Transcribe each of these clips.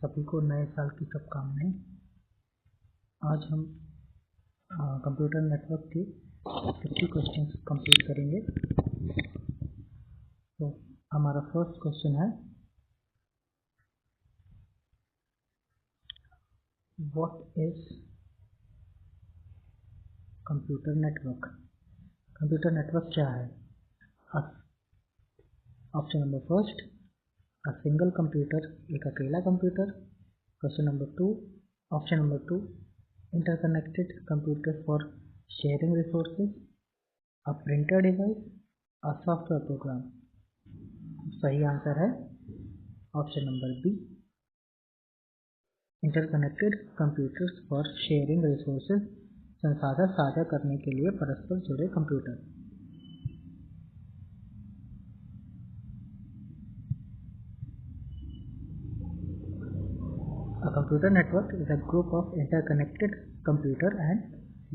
सभी को नए साल की शुभकामनाएं। आज हम कंप्यूटर नेटवर्क के 50 क्वेश्चन कंप्लीट करेंगे। तो हमारा फर्स्ट क्वेश्चन है, what is computer network? Computer network क्या है? Option number first, a single computer, एक अकेला computer. Question number 2, option number 2, interconnected computer for sharing resources, a printer device, a software program. सही answer है option number B, interconnected computers for sharing resources, संसाधन साझा करने के लिए परस्पर जुड़े computer. A computer network is a group of interconnected computer and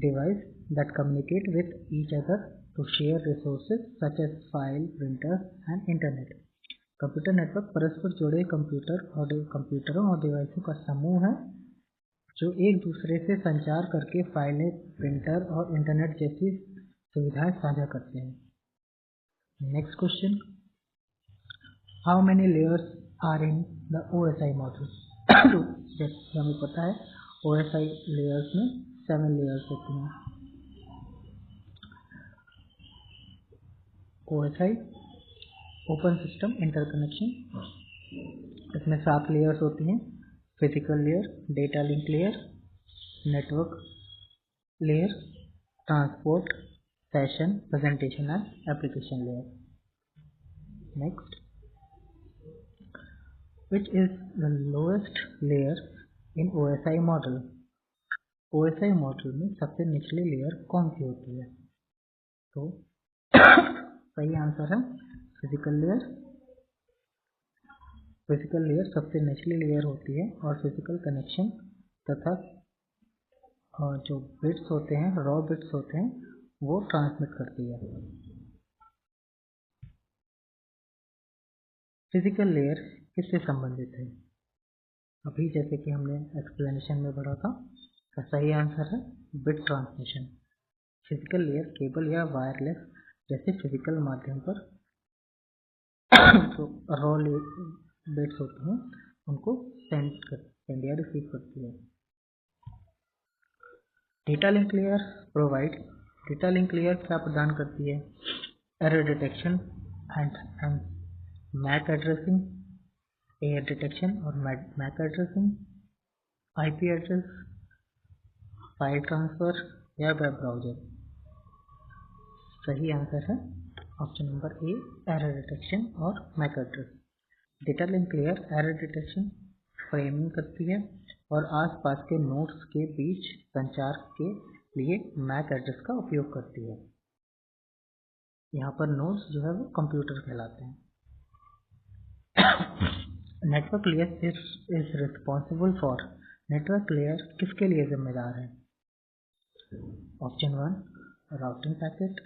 devices that communicate with each other to share resources such as file, printers and internet. Computer network परस्पर जुड़े कंप्यूटरों और डिवाइसों का समूह है जो एक दूसरे से संचार करके फाइलें, प्रिंटर और इंटरनेट जैसी सुविधाएं साझा करते हैं। Next question, how many layers are in the OSI model? जैसे हमें पता है OSI लेयर्स में 7 लेयर्स होती हैं। OSI ओपन सिस्टम इंटरकनेक्शन, इसमें 7 लेयर्स होती हैं। Physical layer, data link layer, network layer, transport, session, presentation and application layer. Next, which is the lowest layer in OSI model? OSI model में सबसे निचली layer कौन सी होती है? तो सही आंसर है फिजिकल लेयर। फिजिकल लेयर सबसे निचली लेयर होती है और फिजिकल कनेक्शन तथा जो बिट्स होते हैं, रॉ बिट्स होते हैं, वो ट्रांसमिट करती है। फिजिकल लेयर किससे संबंधित है? अभी जैसे कि हमने एक्सप्लेनेशन में पढ़ा था, का सही आंसर है bit transmission. Physical layer cable या वायरलेस जैसे फिजिकल माध्यम पर जो रॉ बिट्स होती हैं उनको सेंड या रिसीव करती है। Data link layer provide, data link layer क्या प्रदान करती है? Error detection and MAC addressing, error detection और MAC addressing, IP address, file transfer या वेब ब्राउजर। सही आंसर है option number A, error detection और MAC address. Data link layer error detection framing करती है और आसपास के नोड्स के बीच संचार के लिए मैक एड्रेस का उपयोग करती है। यहाँ पर नोड्स जो है वो कंप्यूटर कहलाते हैं। Network layer is responsible for, network layer किसके लिए जिम्मेदार है? Option 1, routing packet,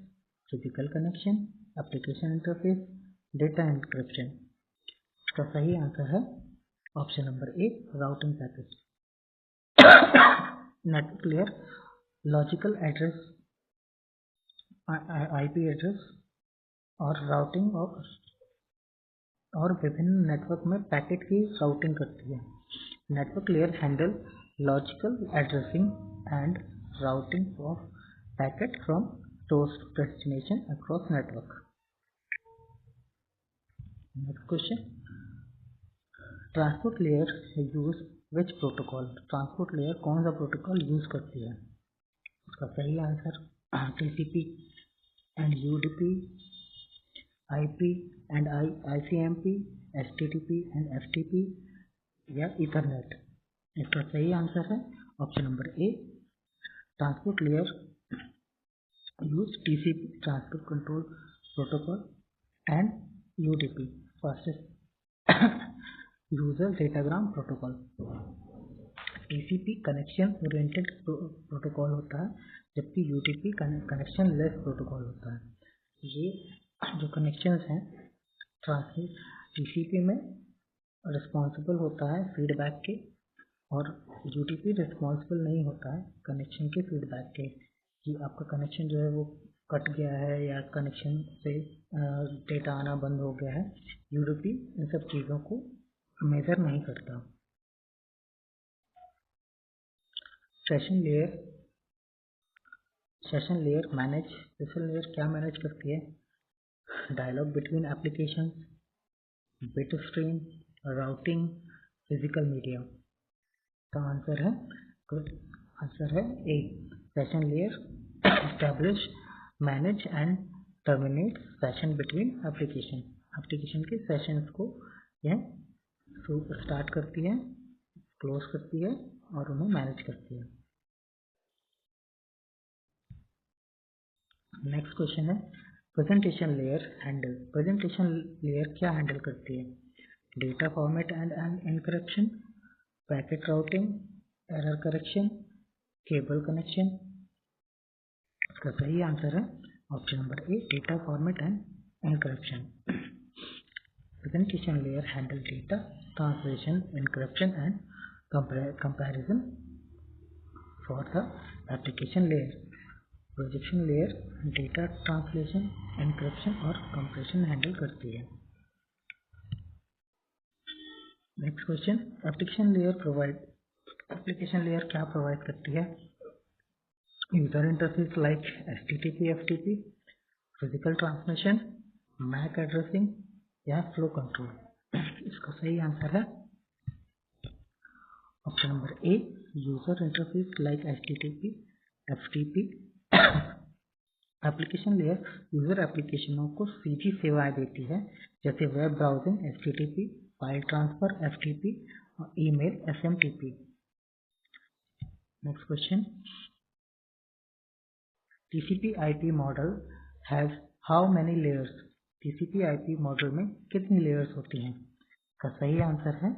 physical connection, application interface, data encryption. इसका सही आंसर है ऑप्शन नंबर ए, routing packet. Network layer logical address, IP address और राउटिंग और विभिन्न नेटवर्क में पैकेट की राउटिंग करती है। Network layer handle logical addressing and routing of packet from source to destination across network. Next question, transport layer use which protocol? Transport layer कौन सा protocol use करती है? उसका सही answer TCP and UDP, IP and ICMP, HTTP and FTP या Ethernet. इसका सही answer है option number A, transport layer use TCP, transport control protocol, and UDP, fastest user datagram protocol. TCP connection oriented protocol होता है, जबकि UDP connection less protocol होता है। ये जो कनेक्शंस हैं TCP में रिस्पॉन्सिबल होता है फीडबैक के, और यूडीपी रिस्पॉन्सिबल नहीं होता है कनेक्शन के फीडबैक के, कि आपका कनेक्शन जो है वो कट गया है या कनेक्शन से डेटा आना बंद हो गया है। यूडीपी इन सब चीज़ों को मेजर नहीं करता। सेशन लेयर क्या मैनेज करती है? Dialogue between application, bit stream, routing, physical media. का आंसर है A. Session layer establish, manage and terminate session between application के सेशंस को यह स्टार्ट करती है, क्लोज करती है और उन्हें मैनेज करती है। नेक्स्ट क्वेश्चन है प्रेजेंटेशन लेयर क्या हैंडल करती है? Data format end encryption, packet routing, error correction, cable connection. इसका सही आंसर है option number A, data format end encryption. Presentation layer handle data translation, encryption and comparison for the application layer. Projection layer data translation, encryption और compression handle करती है। Next question, application layer क्या provide करती है? User interface like HTTP, FTP, physical transmission, MAC addressing या flow control. इसका सही answer है option number A, user interface like HTTP, FTP। Application layer user एप्लीकेशनों को सीधी सेवाएं देती है, जैसे web browsing HTTP, file transfer FTP और email SMTP। Next question, TCP/IP model has how many layers? TCP/IP model में कितनी लेयर्स होती हैं? का सही आंसर है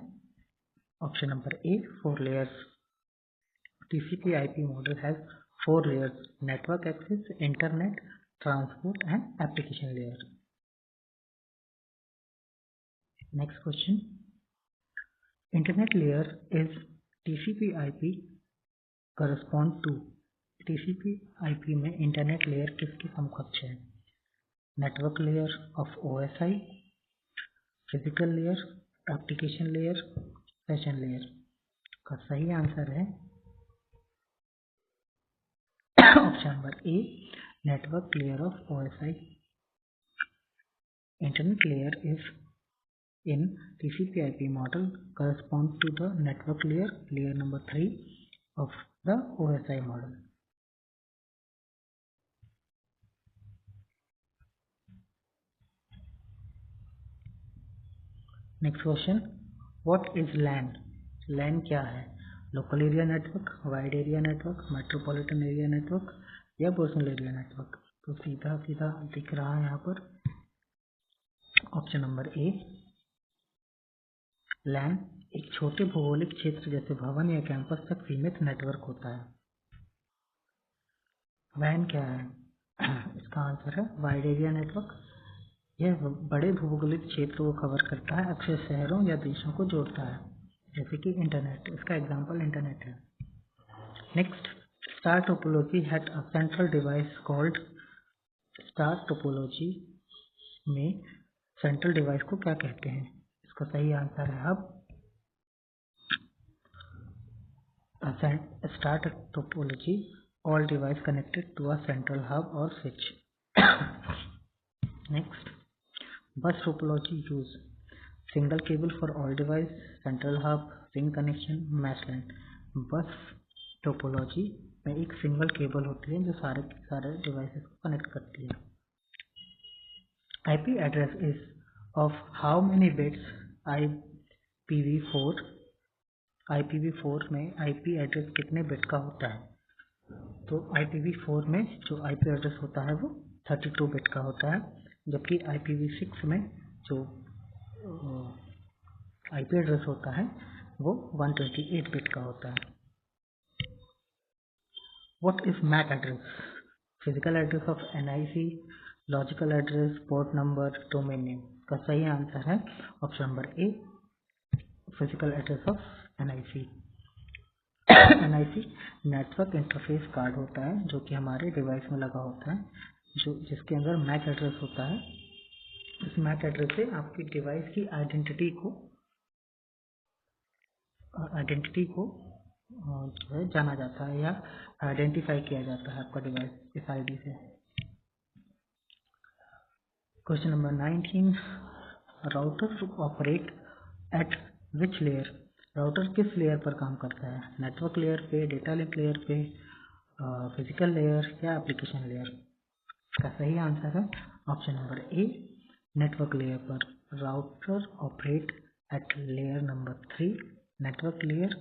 option number A, 4 layers. TCP/IP model has 4 layers: network access, internet, transport and application layer. Next question. Internet layer is TCP/IP correspond to. TCP/IP में internet layer किसके समकक्ष है? Network layer of OSI, physical layer, application layer, session layer. का सही answer है option number A, network layer of OSI. Internet layer is in TCP/IP model corresponds to the network layer, layer number 3 of the OSI model. Next question, what is LAN? LAN क्या है? Local area network, wide area network, metropolitan area network या personal area network? तो सीधा सीधा दिख रहा है यहाँ पर ऑप्शन नंबर ए, लैन एक छोटे भौगोलिक क्षेत्र जैसे भवन या कैंपस तक सीमित नेटवर्क होता है। वैन क्या है? इसका आंसर है वाइड एरिया नेटवर्क। यह बड़े भौगोलिक क्षेत्रों को कवर करता है, अक्सर शहरों या देशों को जोड़ता है, जैसे कि इंटरनेट। इसका एग्जांपल इंटरनेट है। Next, star topology had a central device called. Star topology में सेंट्रल डिवाइस को क्या कहते हैं? इसका सही आंसर है hub. Star topology, all device connected to a central hub or switch. Next, bus topology use single cable for all device, central hub, ring connection, mesh LAN. बस topology में एक सिंगल केबल होती है जो सारे devices को connect करती है। IP address is of how many bits? IPv4 में IP एड्रेस कितने बिट का होता है? तो IPv4 में जो IP एड्रेस होता है वो 32 बिट का होता है, जबकि IPv6 में जो IP एड्रेस होता है वो 128 बिट का होता है। What is MAC address? Physical address of NIC, logical address, port number, domain name. का सही आंसर है option number A, physical address of NIC। NIC network interface card होता है जो कि हमारे डिवाइस में लगा होता है, जो जिसके अंदर मैक एड्रेस होता है। इस मैक एड्रेस से आपकी डिवाइस की आइडेंटिटी को जो है जाना जाता है या आइडेंटिफाई किया जाता है आपका डिवाइस इस आईडी से। Question number 19, router operate at which layer? Router किस लेयर पर काम करता है? नेटवर्क लेयर पे, डेटा लिंक लेयर पे, फिजिकल लेयर या एप्लीकेशन लेयर? इसका सही आंसर है option number A, network layer पर। Router operate at layer number 3, network layer,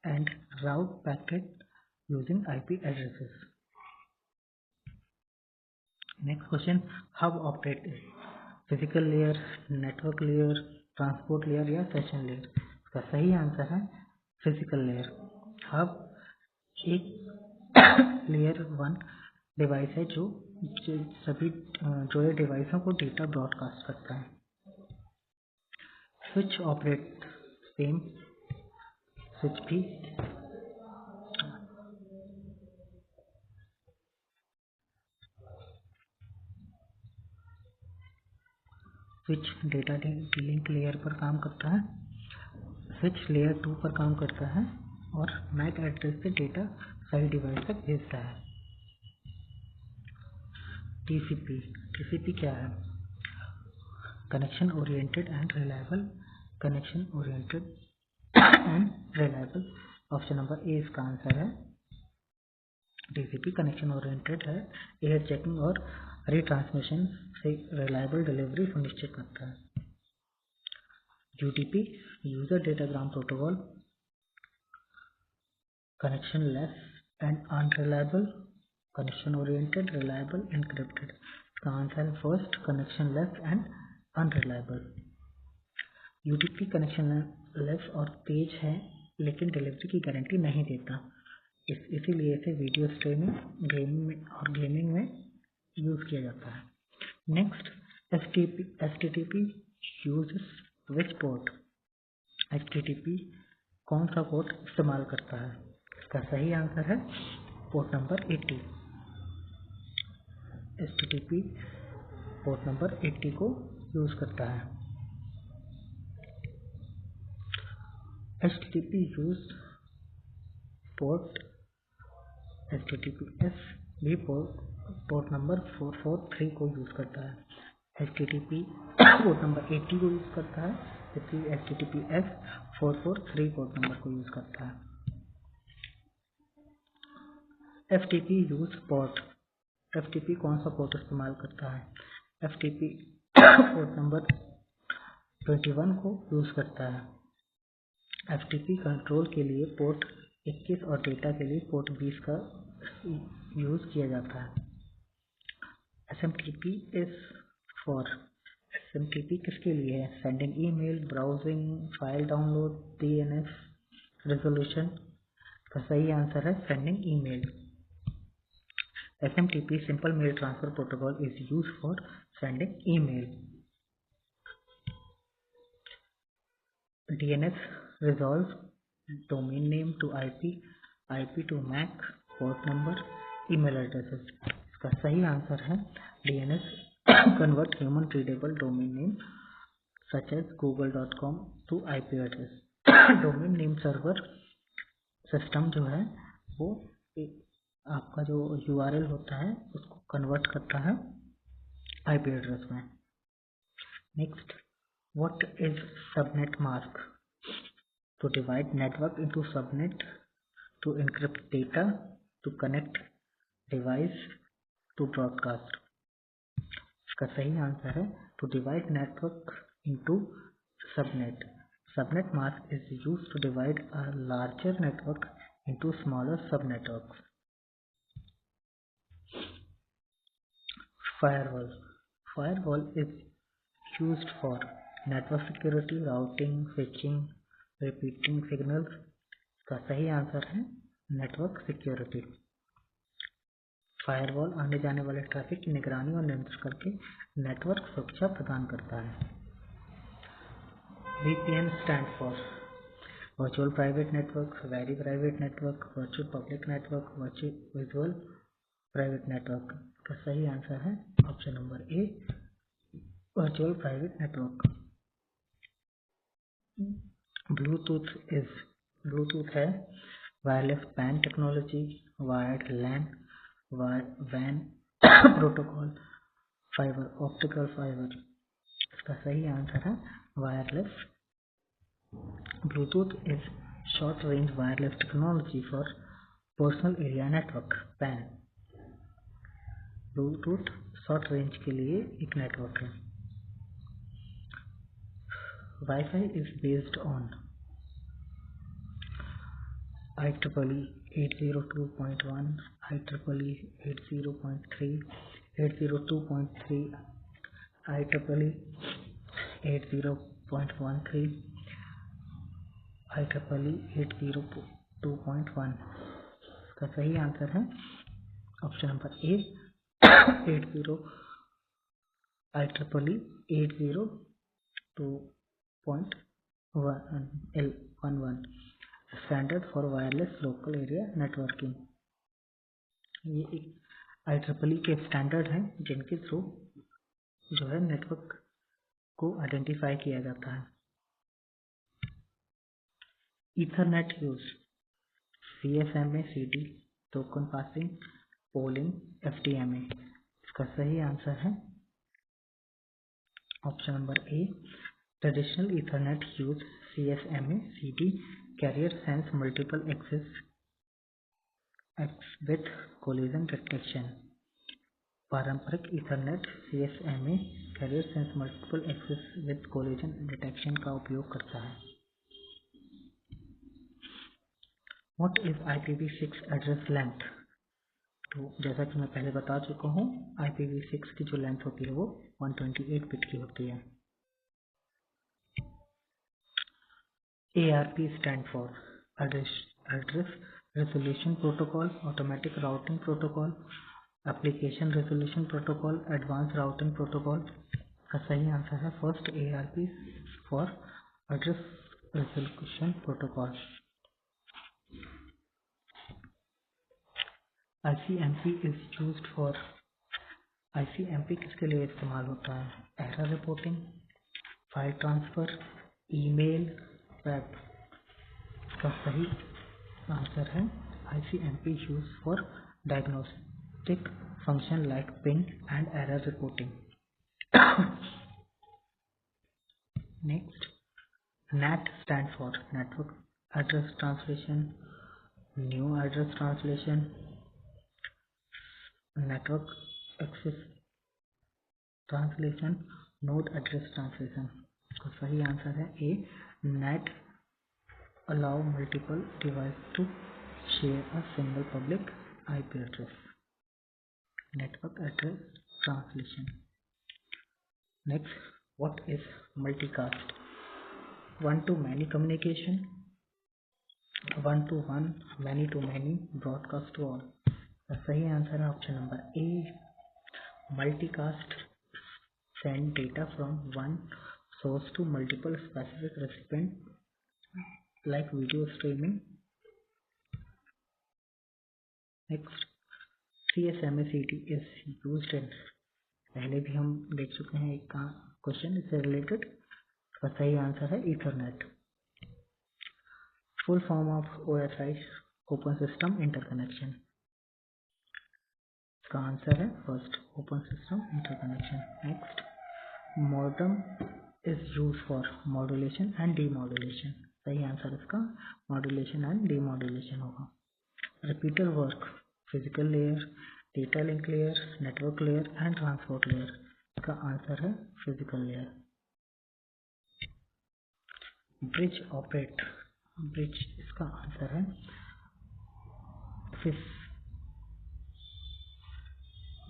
and route packet using IP addresses. Next question, hub operate physical layer, network layer, transport layer या session layer? इसका सही answer है physical layer. Hub एक layer 1 device है जो सभी जुड़े डिवाइसों को डेटा ब्रॉडकास्ट करता है। स्विच ऑपरेट सेम, स्विच भी स्विच डेटा लिंक लेयर पर काम करता है, स्विच लेयर 2 पर काम करता है और मैक एड्रेस से डेटा सही डिवाइस तक भेजता है। TCP क्या है? Connection oriented and reliable, connection oriented and reliable. Option number ए इसका आंसर है। TCP कनेक्शन ओरिएंटेड है, एयर चेकिंग और रिट्रांसमिशन से रिलायबल डिलीवरी सुनिश्चित करता है। UDP user datagram protocol, connection less and unreliable, connection oriented, reliable, encrypted. इसका answer है first, connection less and unreliable. UDP connection less और तेज है लेकिन डिलीवरी की गारंटी नहीं देता, इसीलिए इसे वीडियो स्ट्रीमिंग, गेमिंग में यूज किया जाता है। नेक्स्ट, HTTP यूजेस विच पोर्ट? HTTP कौन सा पोर्ट इस्तेमाल करता है? इसका सही आंसर है port number 80। HTTP port number 80 को यूज करता है। HTTP यूज पोर्ट HTTPS भी पोर्ट नंबर 443 को यूज करता है। HTTP पोर्ट नंबर 80 को यूज करता है, जबकि HTTPS 443 पोर्ट नंबर को यूज करता है। FTP यूज पोर्ट, FTP कौन सा पोर्ट इस्तेमाल करता है? FTP पोर्ट नंबर 21 को यूज करता है। FTP कंट्रोल के लिए पोर्ट 21 और डेटा के लिए पोर्ट 20 का यूज किया जाता है। SMTP किसके लिए है? Sending email, browsing, file download, DNS resolution. का सही आंसर है sending email. SMTP simple mail transfer protocol is used for sending email. DNS resolves domain name to IP to MAC, port number, email addresses. इसका सही answer है DNS convert human readable domain name such as google.com to IP address। Domain name server system जो है वो आपका जो URL होता है उसको कन्वर्ट करता है IP एड्रेस में। Next, what is subnet mask? To divide network into subnet, to encrypt data, to connect device, to broadcast। इसका सही आंसर है to divide network into subnet। Subnet mask is used to divide a larger network into smaller subnetworks। Firewall is used for network security, routing, switching, repeating signals। का सही answer है network security. Firewall आने जाने वाले traffic की निगरानी और नियंत्रण करके नेटवर्क सुरक्षा प्रदान करता है। VPN stand for virtual private network, very private network, virtual public network, visual private network. का सही आंसर है option number A, virtual private network. Bluetooth है wireless PAN technology, wired LAN, वैन प्रोटोकॉल, फाइबर ऑप्टिकल फाइबर। इसका सही answer है wireless. Bluetooth is short range wireless technology for personal area network PAN. Bluetooth short range के लिए एक network है। WiFi is based on IEEE 802.1, IEEE 80.3, 802.3, IEEE 80.13, IEEE 802.1। इसका सही आंसर है option number A, 802.11 standard for wireless local area networking. ये एक IEEE के स्टैंडर्ड हैं जिनके थ्रू जो है नेटवर्क को आइडेंटिफाई किया जाता है। Ethernet use CSMA, CD, token passing, polling, FDMA। इसका सही आंसर है option number A, traditional Ethernet use CSMA, CD, carrier sense multiple access with collision detection। पारंपरिक Ethernet CSMA carrier sense multiple access with collision detection का उपयोग करता है। What is IPv6 address length? तो जैसा कि मैं पहले बता चुका हूँ, IPv6 की जो लेंथ होती है वो 128 बिट की होती है। ARP stand for address resolution protocol, automatic routing protocol, application resolution protocol, advance routing protocol. का सही आंसर है first, ARP for address resolution protocol. ICMP is used for, ICMP किसके लिए इस्तेमाल होता है? Error reporting, file transfer, email, web. का सही आंसर है ICMP use for diagnostic function like ping and error reporting. Next, NAT stand for network address translation, new address translation, network access translation, node address translation. इसका सही answer है ए, NAT allow multiple devices to share a single public IP address। Network address translation। Next, what is multicast? One-to-many communication, one-to-one, many-to-many, broadcast to all। सही answer है option number A, multicast send data from one source to multiple specific recipient like video streaming। Next, CSMA CD is used in, पहले भी हम देख चुके हैं एक question इससे रिलेटेड। इसका सही आंसर है Ethernet. Full form of OSI, open system interconnection. इसका आंसर है first, open system interconnection. Next, modem is use for modulation and demodulation. सही आंसर इसका मॉड्यूलेशन एंड डीमॉड्यूलेशन होगा। Repeater work, physical layer, data link layer, network layer and transport layer. इसका answer है physical layer. Bridge operate, bridge इसका answer है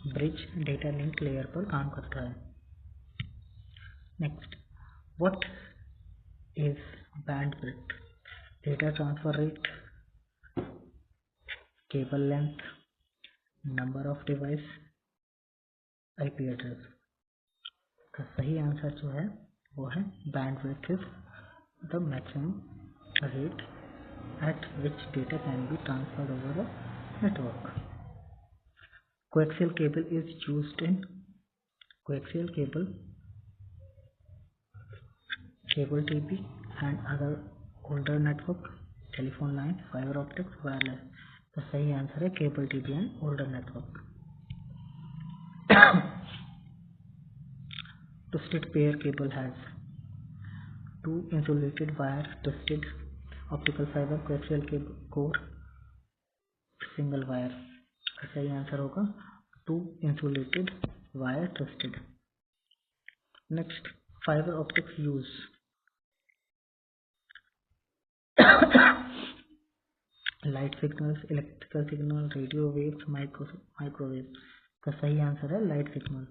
bridge data link layer पर काम करता है। Next, what is bandwidth? Data transfer rate, cable length, number of device, IP address. का सही आंसर जो है वो है bandwidth is the maximum rate at which data can be transferred over a network. Coaxial cable is used in coaxial cable TV and other older network, telephone line, fiber optics, wireless. तो सही answer है cable TV and older network. Twisted pair cable has two insulated wire twisted optical fiber coaxial cable core single wire. सही answer होगा two insulated wire twisted. Next, fiber optics use light signals, electrical signal, radio waves, microwave. का सही answer है light signals.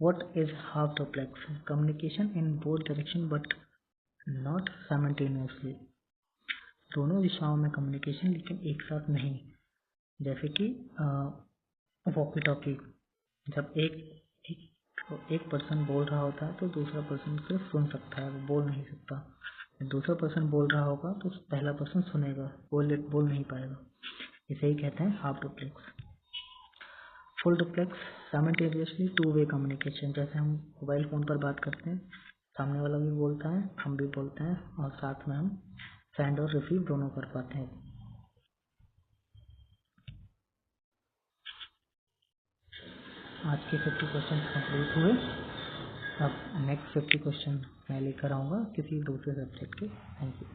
What is half duplex? Communication in both direction but not simultaneously. दोनों दिशाओं में communication लेकिन एक साथ नहीं. जैसे कि वॉकी टॉकी, जब एक पर्सन बोल रहा होता है तो दूसरा पर्सन सिर्फ सुन सकता है, वो बोल नहीं सकता. दूसरा पर्सन बोल रहा होगा तो पहला पर्सन सुनेगा, बोल नहीं पाएगा. इसे ही कहते हैं half duplex. Full duplex simultaneously two way communication. जैसे हम मोबाइल फ़ोन पर बात करते हैं, सामने वाला भी बोलता है, हम भी बोलते हैं और साथ में हम सेंड और रिसीव दोनों कर पाते हैं. आज के 50 क्वेश्चन कंप्लीट हुए. अब नेक्स्ट 50 क्वेश्चन मैं लेकर आऊँगा किसी दूसरे सब्जेक्ट के. Thank you.